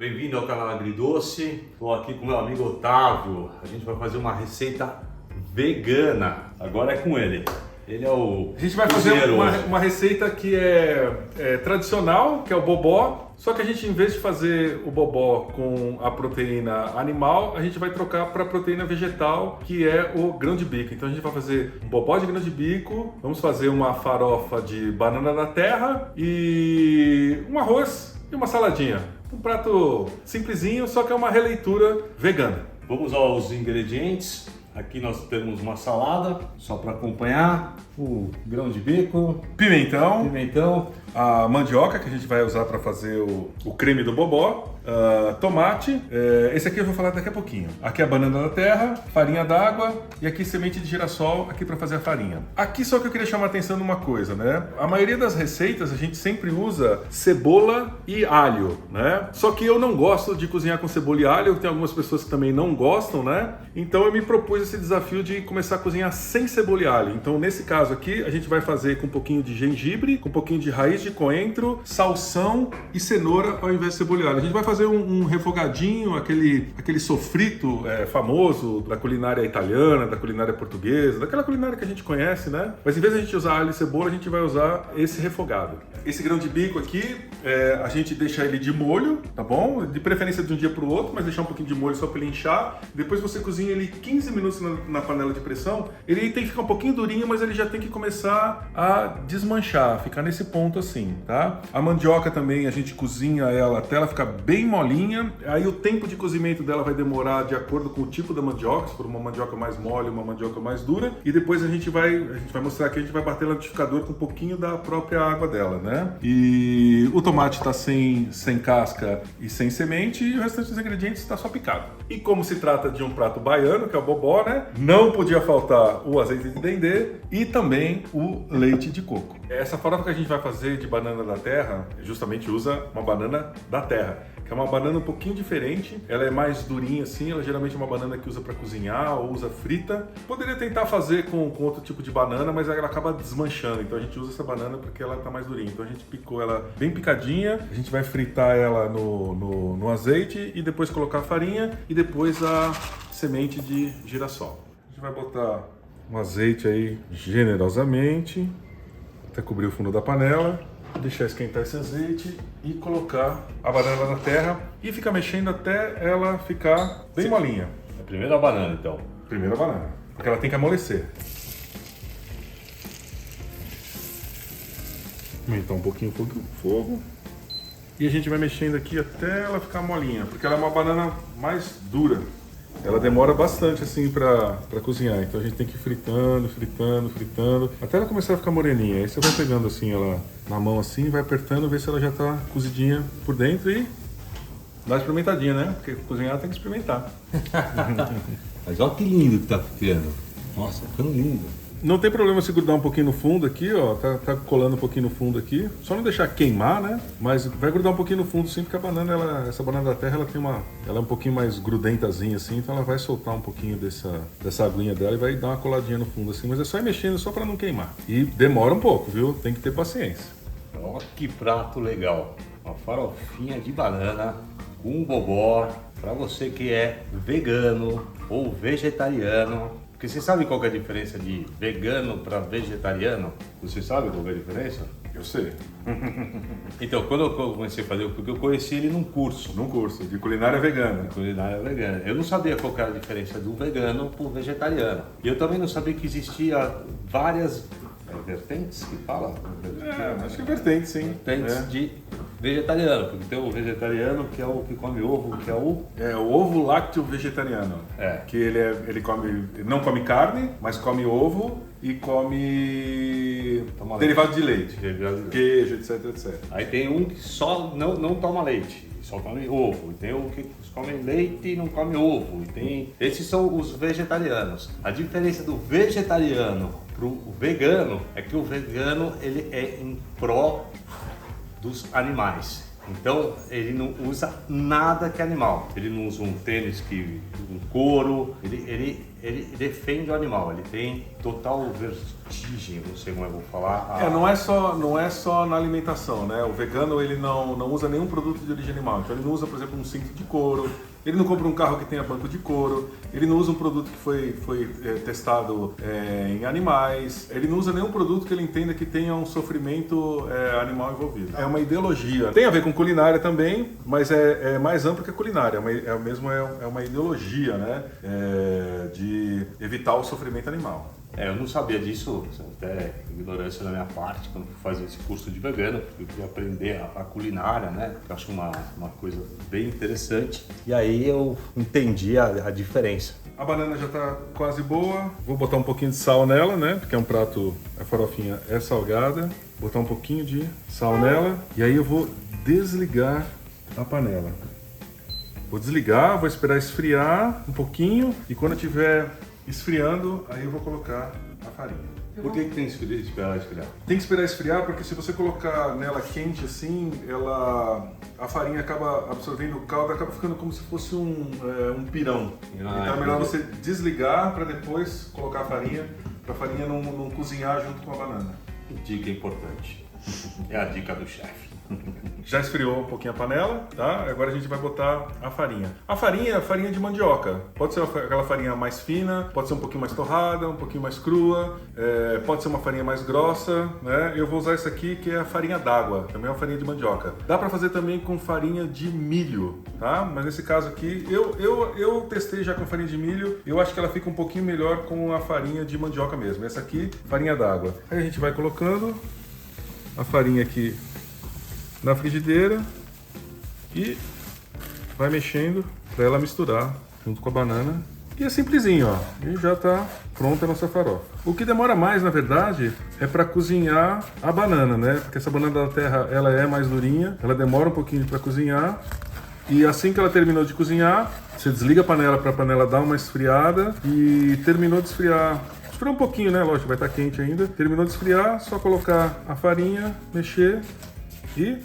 Bem-vindo ao canal Agridoce. Estou aqui com meu amigo Otávio. A gente vai fazer uma receita vegana. Agora é com ele. Ele é o A gente vai fazer uma receita que é tradicional, que é o bobó. Só que a gente, em vez de fazer o bobó com a proteína animal, a gente vai trocar para a proteína vegetal, que é o grão de bico. Então a gente vai fazer um bobó de grão de bico, vamos fazer uma farofa de banana da terra e um arroz e uma saladinha. Um prato simplesinho, só que é uma releitura vegana. Vamos aos ingredientes. Aqui nós temos uma salada, só para acompanhar, o grão de bico, Pimentão, a mandioca que a gente vai usar para fazer o creme do bobó, tomate, esse aqui eu vou falar daqui a pouquinho. Aqui é a banana da terra, farinha d'água e aqui semente de girassol aqui para fazer a farinha. Aqui só que eu queria chamar a atenção numa coisa, né? A maioria das receitas a gente sempre usa cebola e alho, né? Só que eu não gosto de cozinhar com cebola e alho, tem algumas pessoas que também não gostam, né? Então eu me propus esse desafio de começar a cozinhar sem cebola e alho. Então nesse caso aqui a gente vai fazer com um pouquinho de gengibre, com um pouquinho de raiz de coentro, salsão e cenoura ao invés de cebola e alho. A gente vai fazer um refogadinho, aquele sofrito famoso da culinária italiana, da culinária portuguesa, daquela culinária que a gente conhece, né? Mas em vez de a gente usar alho e cebola, a gente vai usar esse refogado. Esse grão de bico aqui, a gente deixa ele de molho, tá bom? De preferência de um dia para o outro, mas deixar um pouquinho de molho só para ele inchar. Depois você cozinha ele 15 minutos na panela de pressão. Ele tem que ficar um pouquinho durinho, mas ele já tem que começar a desmanchar, ficar nesse ponto assim, tá? A mandioca também, a gente cozinha ela até ela ficar bem molinha. Aí o tempo de cozimento dela vai demorar de acordo com o tipo da mandioca, se for uma mandioca mais mole, uma mandioca mais dura. E depois a gente vai mostrar aqui, a gente vai bater no liquidificador com um pouquinho da própria água dela, né? E o tomate tá sem casca e sem semente, e o restante dos ingredientes está só picado. E como se trata de um prato baiano, que é o bobó, né? Não podia faltar o azeite de dendê e também o leite de coco. Essa farofa que a gente vai fazer de banana da terra, justamente usa uma banana da terra, que é uma banana um pouquinho diferente. Ela é mais durinha assim, ela geralmente é uma banana que usa para cozinhar ou usa frita. Poderia tentar fazer com outro tipo de banana, mas ela acaba desmanchando, então a gente usa essa banana porque ela tá mais durinha. Então a gente picou ela bem picadinha, a gente vai fritar ela no azeite e depois colocar a farinha e depois a semente de girassol. A gente vai botar um azeite aí generosamente, até cobrir o fundo da panela, deixar esquentar esse azeite e colocar a banana na terra e ficar mexendo até ela ficar bem molinha. a primeira banana então. Primeiro a banana, porque ela tem que amolecer. Aumentar um pouquinho o fogo. E a gente vai mexendo aqui até ela ficar molinha, porque ela é uma banana mais dura. Ela demora bastante assim pra cozinhar, então a gente tem que ir fritando, até ela começar a ficar moreninha. Aí você vai pegando assim ela na mão assim, vai apertando, ver se ela já tá cozidinha por dentro e dá uma experimentadinha, né? Porque cozinhar tem que experimentar. Mas olha que lindo que tá ficando. Nossa, ficando lindo. Não tem problema se grudar um pouquinho no fundo aqui, ó, tá colando um pouquinho no fundo aqui. Só não deixar queimar, né? Mas vai grudar um pouquinho no fundo sim, porque a banana, essa banana da terra, ela é um pouquinho mais grudentazinha assim, então ela vai soltar um pouquinho dessa aguinha dela e vai dar uma coladinha no fundo assim, mas é só ir mexendo só para não queimar. E demora um pouco, viu? Tem que ter paciência. Olha que prato legal. Uma farofinha de banana com um bobó para você que é vegano ou vegetariano. Porque você sabe qual que é a diferença de vegano para vegetariano? Você sabe qual que é a diferença? Eu sei. Então, quando eu comecei a fazer, porque eu conheci ele num curso. Num curso de culinária vegana. Culinária vegana. Eu não sabia qual que era a diferença do vegano para o vegetariano. E eu também não sabia que existia várias vertentes que fala? Acho que é vertente, sim. Vertentes de vegetariano, porque tem o vegetariano que é o que come ovo, que é o... É o ovo lácteo vegetariano. Que ele não come carne, mas come ovo e come derivado de leite. Queijo, etc, etc. Aí tem um que só não toma leite, só come ovo. E tem um que come leite e não come ovo. Esses são os vegetarianos. A diferença do vegetariano pro vegano é que o vegano ele é em pró dos animais. Então ele não usa nada que é animal. Ele não usa um tênis um couro. Ele ele defende o animal, ele tem total vertigem, não sei como eu vou falar. Não é só na alimentação, né? O vegano ele não usa nenhum produto de origem animal. Então ele não usa, por exemplo, um cinto de couro, ele não compra um carro que tenha banco de couro, ele não usa um produto que foi testado em animais, ele não usa nenhum produto que ele entenda que tenha um sofrimento animal envolvido. É uma ideologia. Tem a ver com culinária também, mas é mais amplo que a culinária. É uma ideologia, né? De evitar o sofrimento animal. Eu não sabia disso, até ignorância da minha parte, quando fui fazer esse curso de vegano, porque eu queria aprender a culinária, né? Eu acho uma coisa bem interessante. E aí eu entendi a diferença. A banana já está quase boa. Vou botar um pouquinho de sal nela, né? Porque é um prato, a farofinha é salgada. Botar um pouquinho de sal nela. E aí eu vou desligar a panela. Vou desligar, vou esperar esfriar um pouquinho. E quando tiver esfriando, aí eu vou colocar a farinha. Por que tem que esperar esfriar? Tem que esperar esfriar porque se você colocar nela quente assim, a farinha acaba absorvendo o caldo, acaba ficando como se fosse um pirão. Então é melhor você desligar para depois colocar a farinha, para a farinha não cozinhar junto com a banana. Dica importante. É a dica do chefe. Já esfriou um pouquinho a panela, tá? Agora a gente vai botar a farinha. A farinha é farinha de mandioca. Pode ser aquela farinha mais fina, pode ser um pouquinho mais torrada, um pouquinho mais crua, pode ser uma farinha mais grossa, né? Eu vou usar essa aqui que é a farinha d'água, também é uma farinha de mandioca. Dá pra fazer também com farinha de milho, tá? Mas nesse caso aqui, eu testei já com farinha de milho, eu acho que ela fica um pouquinho melhor com a farinha de mandioca mesmo. Essa aqui, farinha d'água. Aí a gente vai colocando a farinha aqui na frigideira e vai mexendo para ela misturar junto com a banana. E é simplesinho, ó. E já tá pronta a nossa farofa. O que demora mais, na verdade, é para cozinhar a banana, né? Porque essa banana da terra, ela é mais durinha, ela demora um pouquinho para cozinhar. E assim que ela terminou de cozinhar, você desliga a panela para a panela dar uma esfriada e terminou de esfriar. Esfriou um pouquinho, né? Lógico, vai estar quente ainda. Terminou de esfriar, só colocar a farinha, mexer e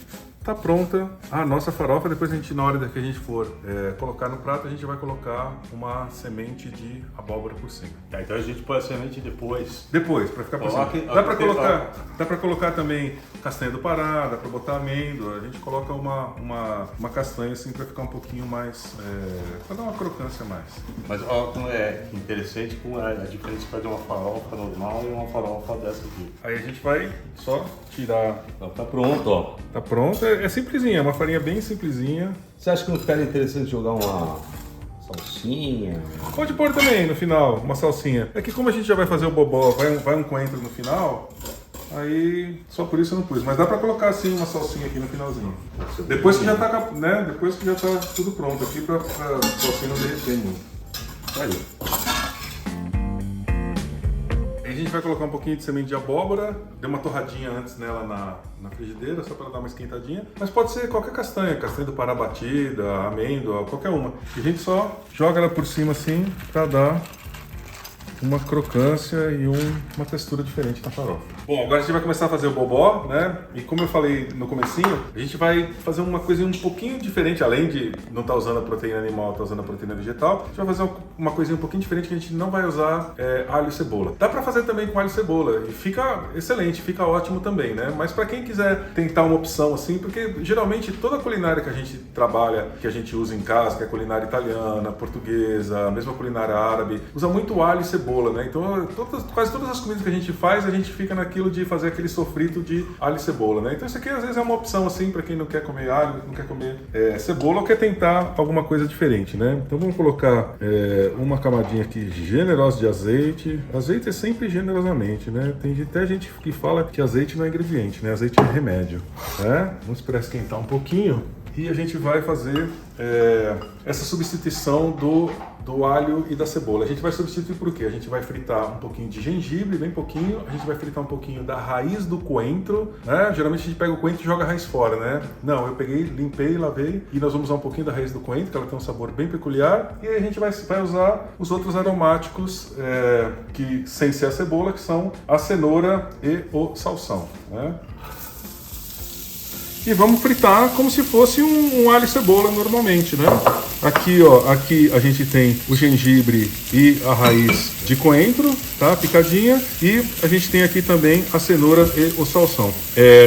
tá pronta a nossa farofa. Depois na hora que a gente for colocar no prato, a gente vai colocar uma semente de abóbora por cima. Então a gente põe a semente depois. Depois, para ficar por cima. Dá para colocar também castanha do Pará, dá para botar amêndoa. A gente coloca uma castanha assim para ficar um pouquinho mais, para dar uma crocância a mais. Mas olha como é interessante com a diferença de uma farofa normal e uma farofa dessa aqui. Aí a gente vai só tirar. Então tá pronto, ó. Tá pronto, é simplesinha, é uma farinha bem simplesinha. Você acha que não ficaria interessante jogar uma salsinha? Pode pôr também no final, uma salsinha. É que como a gente já vai fazer o bobó, vai um coentro no final, aí só por isso eu não pus. Mas dá pra colocar assim uma salsinha aqui no finalzinho. Depois que já tá, né? Depois que já tá tudo pronto aqui pra salsinha não derreter muito. Aí. A gente vai colocar um pouquinho de semente de abóbora, deu uma torradinha antes nela na frigideira, só para ela dar uma esquentadinha. Mas pode ser qualquer castanha do Pará batida, amêndoa, qualquer uma. E a gente só joga ela por cima assim para dar uma crocância e uma textura diferente na farofa. Bom, agora a gente vai começar a fazer o bobó, né? E como eu falei no comecinho, a gente vai fazer uma coisinha um pouquinho diferente, além de não estar usando a proteína animal, estar usando a proteína vegetal, a gente vai fazer uma coisinha um pouquinho diferente que a gente não vai usar alho e cebola. Dá pra fazer também com alho e cebola e fica excelente, fica ótimo também, né? Mas pra quem quiser tentar uma opção assim, porque geralmente toda a culinária que a gente trabalha, que a gente usa em casa, que é culinária italiana, portuguesa, a mesma culinária árabe, usa muito alho e cebola, né? Então quase todas as comidas que a gente faz, a gente fica naquilo de fazer aquele sofrito de alho e cebola, né? Então isso aqui às vezes é uma opção assim para quem não quer comer alho, não quer comer cebola ou quer tentar alguma coisa diferente, né? Então vamos colocar uma camadinha aqui generosa de azeite. Azeite é sempre generosamente, né? Tem até gente que fala que azeite não é ingrediente, né? Azeite é remédio, né? Vamos esperar esquentar um pouquinho e a gente vai fazer essa substituição do alho e da cebola. A gente vai substituir por quê? A gente vai fritar um pouquinho de gengibre, bem pouquinho. A gente vai fritar um pouquinho da raiz do coentro, né? Geralmente a gente pega o coentro e joga a raiz fora, né? Não, eu peguei, limpei, lavei e nós vamos usar um pouquinho da raiz do coentro, que ela tem um sabor bem peculiar. E aí a gente vai usar os outros aromáticos que sem ser a cebola, que são a cenoura e o salsão, né? E vamos fritar como se fosse um alho e cebola normalmente, né? Aqui, ó, aqui a gente tem o gengibre e a raiz de coentro, tá? Picadinha. E a gente tem aqui também a cenoura e o salsão.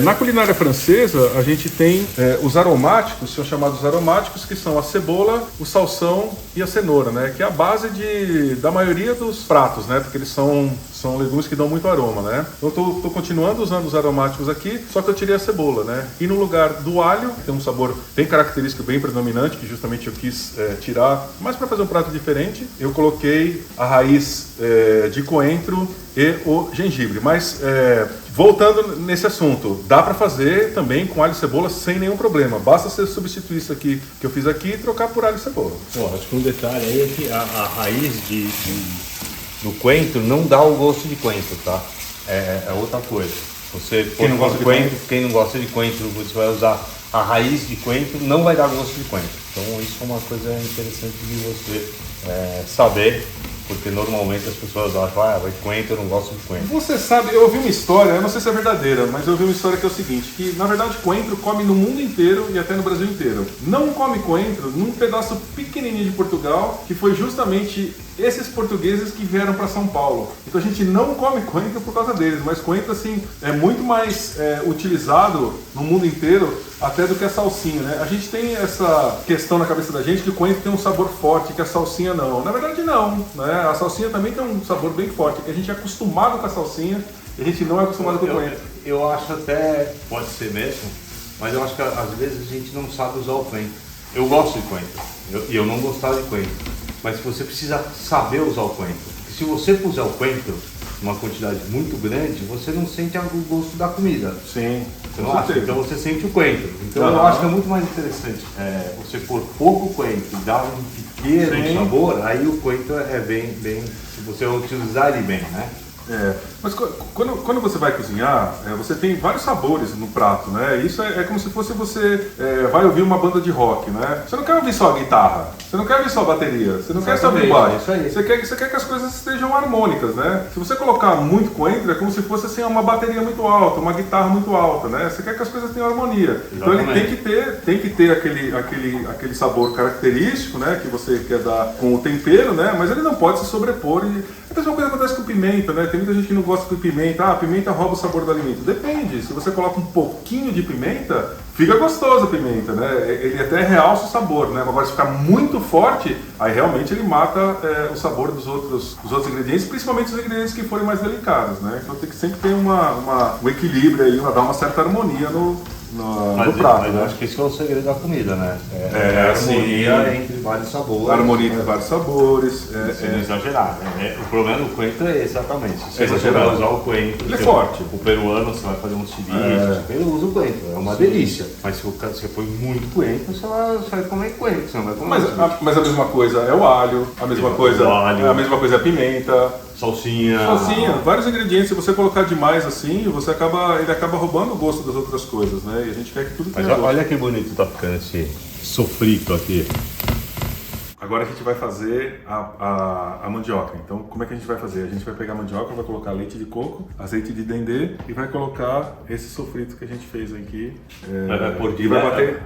Na culinária francesa, a gente tem os aromáticos, são chamados aromáticos, que são a cebola, o salsão e a cenoura, né? Que é a base da maioria dos pratos, né? Porque eles são legumes que dão muito aroma, né? Então eu tô continuando usando os aromáticos aqui, só que eu tirei a cebola, né? E no lugar do alho, tem um sabor bem característico, bem predominante, que justamente eu quis tirar, mas para fazer um prato diferente, eu coloquei a raiz de coentro e o gengibre. Mas voltando nesse assunto, dá para fazer também com alho e cebola sem nenhum problema. Basta você substituir isso aqui que eu fiz aqui e trocar por alho e cebola. Bom, acho que um detalhe aí é que a raiz do coentro não dá o gosto de coentro, tá? É outra coisa. Você Quem não gosta de coentro? Quem não gosta de coentro, você vai usar a raiz de coentro, não vai dar gosto de coentro. Então isso é uma coisa interessante de você saber, porque normalmente as pessoas acham, vai coentro, eu não gosto de coentro. Você sabe, eu ouvi uma história, eu não sei se é verdadeira, mas eu ouvi uma história que é o seguinte, que na verdade coentro come no mundo inteiro e até no Brasil inteiro. Não come coentro num pedaço pequenininho de Portugal, que foi justamente esses portugueses que vieram para São Paulo. Então a gente não come coentro por causa deles, mas coentro assim é muito mais utilizado no mundo inteiro até do que a salsinha, né? A gente tem essa questão na cabeça da gente que o coentro tem um sabor forte, que a salsinha não. Na verdade não, né? A salsinha também tem um sabor bem forte, que a gente é acostumado com a salsinha e a gente não é acostumado com o coentro. Eu acho até, pode ser mesmo, mas eu acho que às vezes a gente não sabe usar o coentro. Eu gosto de coentro, e eu não gostava de coentro. Mas você precisa saber usar o coentro. Porque se você puser o coentro uma quantidade muito grande, você não sente o gosto da comida. Sim. Você não acha? Então você sente o coentro. Então eu acho que é muito mais interessante você pôr pouco coentro e dar um pequeno sabor, aí o coentro é bem, se você utilizar ele bem, né? Mas quando você vai cozinhar, você tem vários sabores no prato, né? Isso é como se fosse você vai ouvir uma banda de rock, né? Você não quer ouvir só a guitarra, você não quer ouvir só a bateria, você não quer só ouvir baixo. Você quer que as coisas estejam harmônicas, né? Se você colocar muito coentro, é como se fosse assim, uma bateria muito alta, uma guitarra muito alta, né? Você quer que as coisas tenham harmonia. Exatamente. Então ele tem que ter aquele sabor característico, né? Que você quer dar com o tempero, né? Mas ele não pode se sobrepor. A mesma coisa acontece com pimenta, né? Tem muita gente que não gosta de pimenta. A pimenta rouba o sabor do alimento. Depende. Se você coloca um pouquinho de pimenta, fica gostoso a pimenta, né? Ele até realça o sabor, né? Agora, se ficar muito forte, aí realmente ele mata o sabor dos outros ingredientes, principalmente os ingredientes que forem mais delicados, né? Então tem que sempre ter um equilíbrio aí, dar uma certa harmonia no prato. Mas né? acho que esse é o segredo da comida, né? A harmonia entre vários sabores. Harmonia entre vários sabores. Sem exagerar, né? O problema do coentro é exatamente. Se você exagerado. vai usar o coentro, ele é forte. O peruano, você vai fazer um ceviche, ele usa o coentro, é uma delícia. Mas se você põe muito coentro, você vai comer coentro, você não vai comer mas a mesma coisa é o alho, a mesma coisa é a pimenta. Salsinha, vários ingredientes. Se você colocar demais assim, ele acaba roubando o gosto das outras coisas, né? E a gente quer que tudo tenha gosto. Olha que bonito tá ficando esse sofrito aqui. Agora a gente vai fazer a mandioca. Então, como é que a gente vai fazer? A gente vai pegar a mandioca, vai colocar leite de coco, azeite de dendê e vai colocar esse sofrito que a gente fez aqui.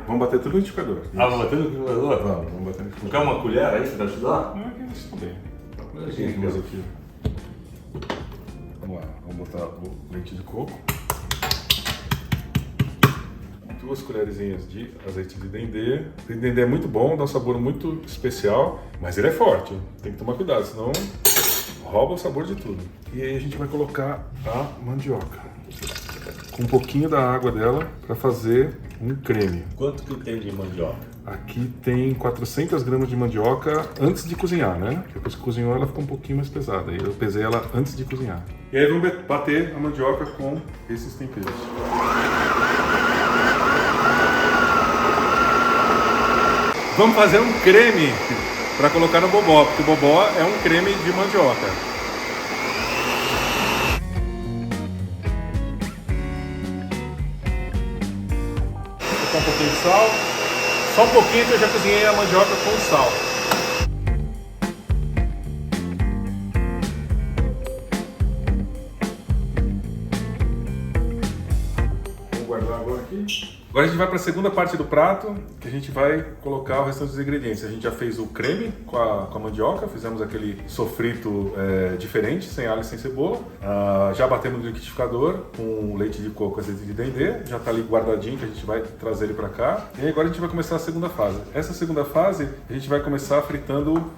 Vamos bater tudo no liquidificador. Vamos bater no liquidificador? Vamos bater no liquidificador. Quer uma colher aí para ajudar? Não, aqui está bem. Aqui. Vamos lá, vamos botar o leite de coco. 2 colherzinhas de azeite de dendê. O dendê é muito bom, dá um sabor muito especial, mas ele é forte. Tem que tomar cuidado, senão rouba o sabor de tudo. E aí a gente vai colocar a mandioca com um pouquinho da água dela para fazer um creme. Quanto que tem de mandioca? Aqui tem 400 gramas de mandioca antes de cozinhar, né? Depois que cozinhou ela ficou um pouquinho mais pesada. Eu pesei ela antes de cozinhar. E aí vamos bater a mandioca com esses temperos. Vamos fazer um creme para colocar no bobó, porque o bobó é um creme de mandioca. Vou colocar um pouquinho de sal. Só um pouquinho que eu já cozinhei a mandioca com sal. Vamos guardar agora aqui. Agora a gente vai para a segunda parte do prato, que a gente vai colocar o restante dos ingredientes. A gente já fez o creme com a mandioca, fizemos aquele sofrito diferente, sem alho e sem cebola. Já batemos no liquidificador com leite de coco, azeite de dendê. Já está ali guardadinho, que a gente vai trazer ele para cá. E agora a gente vai começar a segunda fase. Essa segunda fase, a gente vai começar fritando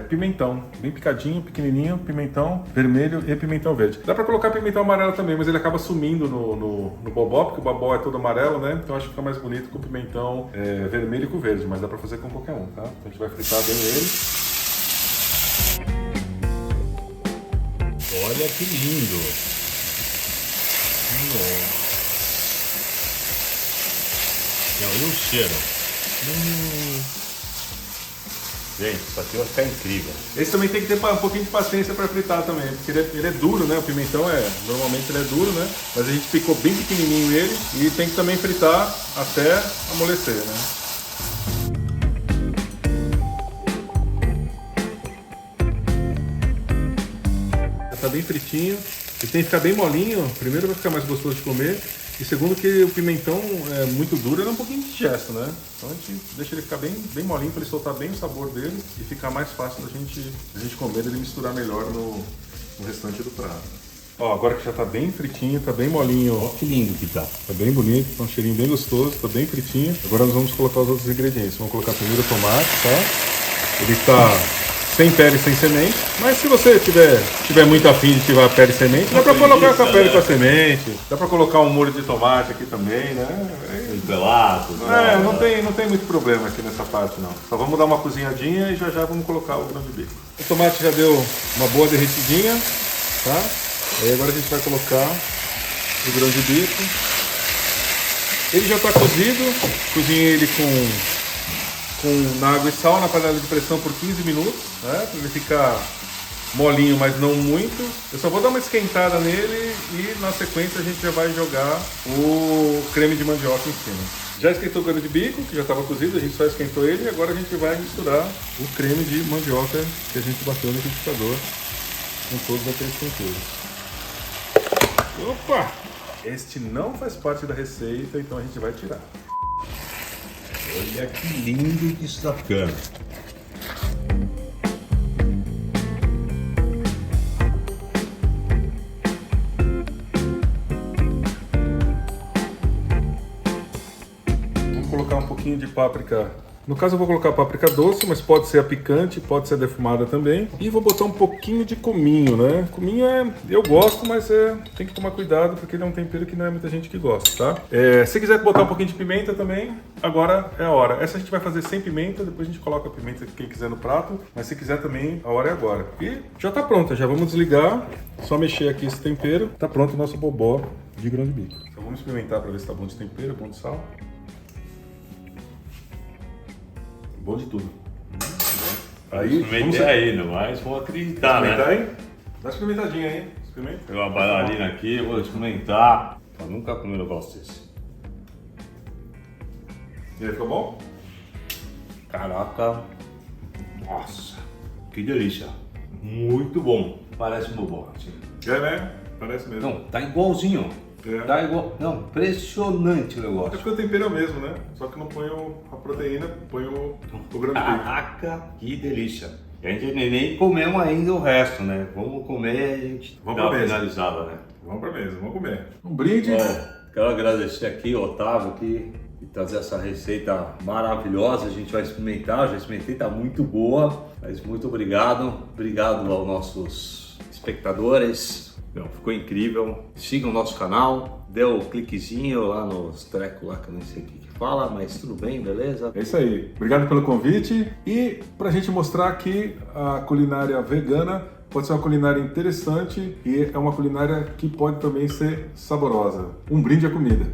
pimentão, bem picadinho, pequenininho, pimentão vermelho e pimentão verde. Dá para colocar pimentão amarelo também, mas ele acaba sumindo no bobó, porque o bobó é todo amarelo, né? Então acho que fica mais bonito com o pimentão vermelho e com verde, mas dá para fazer com qualquer um, tá? Então a gente vai fritar bem ele. Olha que lindo! Olha o cheiro. Gente, isso aqui vai ficar incrível. Esse também tem que ter um pouquinho de paciência para fritar também, porque ele é duro, né? O pimentão normalmente ele é duro, né? Mas a gente picou bem pequenininho ele e tem que também fritar até amolecer, né? Já tá bem fritinho. Ele tem que ficar bem molinho. Primeiro vai ficar mais gostoso de comer. E segundo que o pimentão é muito duro, ele é um pouquinho indigesto, né? Então a gente deixa ele ficar bem molinho para ele soltar bem o sabor dele e ficar mais fácil da gente comer, dele misturar melhor no restante do prato. Ó, agora que já tá bem fritinho, tá bem molinho. Olha que lindo que tá. Tá bem bonito, tá um cheirinho bem gostoso, tá bem fritinho. Agora nós vamos colocar os outros ingredientes. Vamos colocar primeiro o tomate, tá? Ele tá sem pele e sem semente, mas se você tiver muito afim de tirar pele e semente, dá pra colocar com a pele e com a semente. Dá pra colocar um molho de tomate aqui também, né? Pelado. Não tem muito problema aqui nessa parte não. Só vamos dar uma cozinhadinha e já vamos colocar o grão de bico. O tomate já deu uma boa derretidinha, tá? Aí agora a gente vai colocar o grão de bico. Ele já está cozido, cozinhei ele na água e sal na panela de pressão por 15 minutos, né? Para ele ficar molinho, mas não muito. Eu só vou dar uma esquentada nele e na sequência a gente já vai jogar o creme de mandioca em cima. Já esquentou o grão de bico, que já estava cozido, a gente só esquentou ele e agora a gente vai misturar o creme de mandioca que a gente bateu no liquidificador com todos aqueles temperos. Opa! Este não faz parte da receita, então a gente vai tirar. Olha que lindo que isso tá ficando. Vamos colocar um pouquinho de páprica. No caso eu vou colocar páprica doce, mas pode ser a picante, pode ser a defumada também. E vou botar um pouquinho de cominho, né? Cominho eu gosto, mas tem que tomar cuidado porque ele é um tempero que não é muita gente que gosta, tá? Se quiser botar um pouquinho de pimenta também, agora é a hora. Essa a gente vai fazer sem pimenta, depois a gente coloca a pimenta quem quiser no prato, mas se quiser também, a hora é agora. E já tá pronta, já vamos desligar, só mexer aqui esse tempero, tá pronto o nosso bobó de grão de bico. Então vamos experimentar para ver se tá bom de tempero, bom de sal. Bom de tudo. Aí, experimentei mas vou acreditar, né? Aí? Dá uma experimentadinha aí. Experimenta. Tem uma bailarina aqui, eu vou experimentar. Eu nunca comi um negócio desse. E aí, ficou bom? Caraca. Nossa, que delícia. Muito bom. Parece um bobó. Assim. É, né? Parece mesmo. Não, tá igualzinho. Tá igual. Não, impressionante o negócio. É porque o tempero é o mesmo, né? Só que não põe a proteína, põe o grão de bico. Caraca, que delícia. E a gente nem comemos ainda o resto, né? Vamos comer e a gente dá uma finalizada, né? Vamos pra mesa, vamos comer. Um brinde. Quero agradecer aqui, Otávio, aqui, e trazer essa receita maravilhosa. A gente vai experimentar, já experimentei, tá muito boa. Mas muito obrigado. Obrigado aos nossos espectadores. Não, ficou incrível. Siga o nosso canal, dê o cliquezinho lá nos trecos lá que eu nem sei o que fala, mas tudo bem, beleza? É isso aí. Obrigado pelo convite e pra gente mostrar que a culinária vegana pode ser uma culinária interessante e é uma culinária que pode também ser saborosa. Um brinde à comida.